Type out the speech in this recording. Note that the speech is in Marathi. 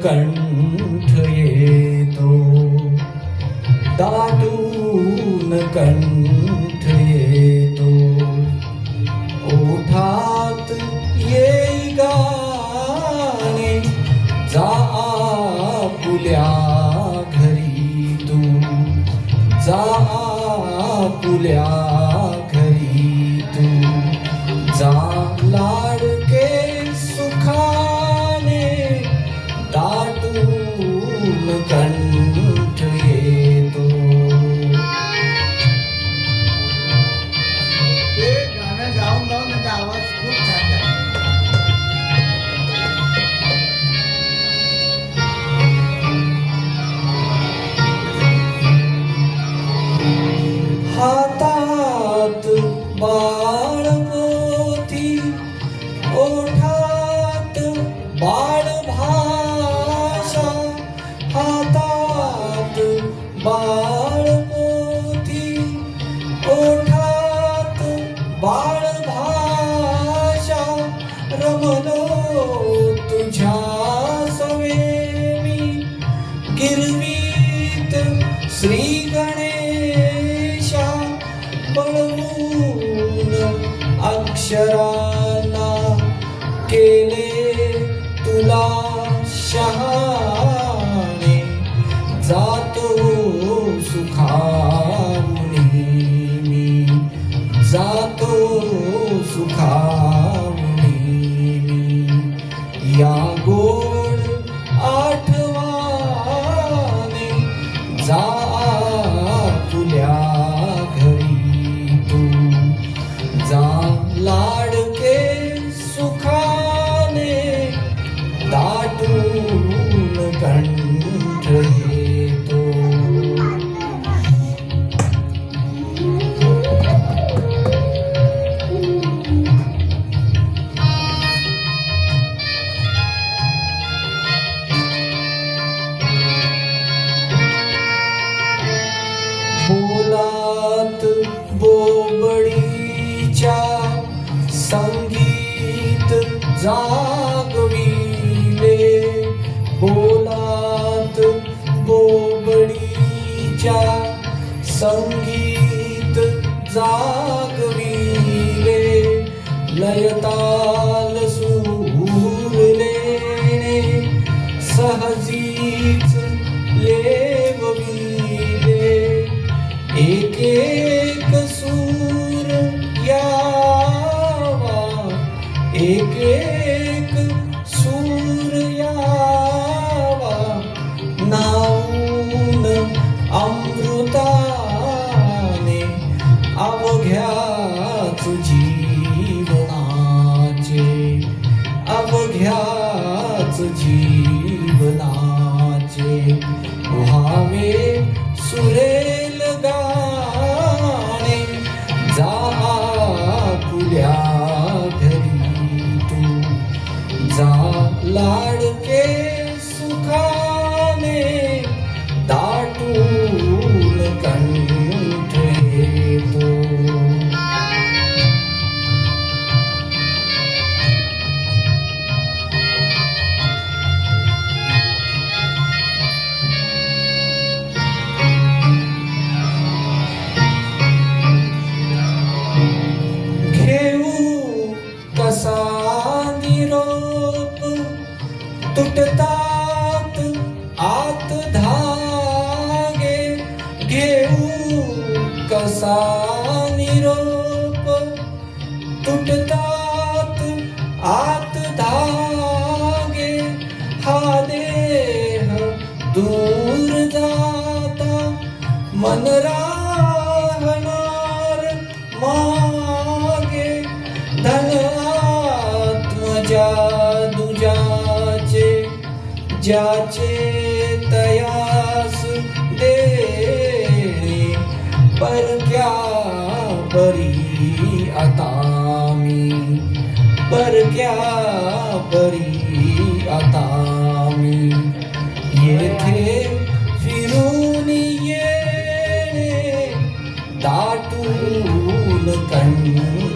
कंठ येतो, दाटून कंठ येतो, ओठात येई गाणे, जा आपुल्या घरी तू, जा आपुल्या घरी तू, जा लाडके सुखाने, दाटून कंठ येतो. ते गाणं गाऊन गाऊन माझा आवाज खूप छान झाला. हातात बाळपोथी, ओठात बाळभाषा, हातात बाळपोथी, ओठात बाळभाषा, रमलो तुझ्या सवेमी, गिरवीत श्री गणेशा, पळवून अक्षरांना केले तुला शहाणे, जातो सुखावणी मी, जातो सुखावणी मी, या गोड आठवाने, जा तुल्या घरी तू, जा लाडके सुखाने, दाटून कंठ येतो. बोलात बोबडीच्या संगीत जागविले, बोलात बोबडीच्या संगीत जागविले, लयताल सूरलेने सहजीच लेवविले, एक एक सूर यावा, एक एक सूर यावा, नाऊन अमृताने, अवघ्याच जीवनाचे, अवघ्याच जीवनाचे, व्हावे सुरेल गाणे, जा आपुल्या घरी तू, जा लाडके सुखाने, दाटून कंठ येतो. कसा निरोप, तुटतात आत धागे, घेऊ कसा निरोप, तुटतात आत धागे, हा देह दूर जाता, मन राहणार मागे, धन आत्मजा दुजाचे, ज्याचे तयास देणे, परक्या परी आता मी, परक्या परी आता मी, येथे फिरून येणे, दाटून कंठ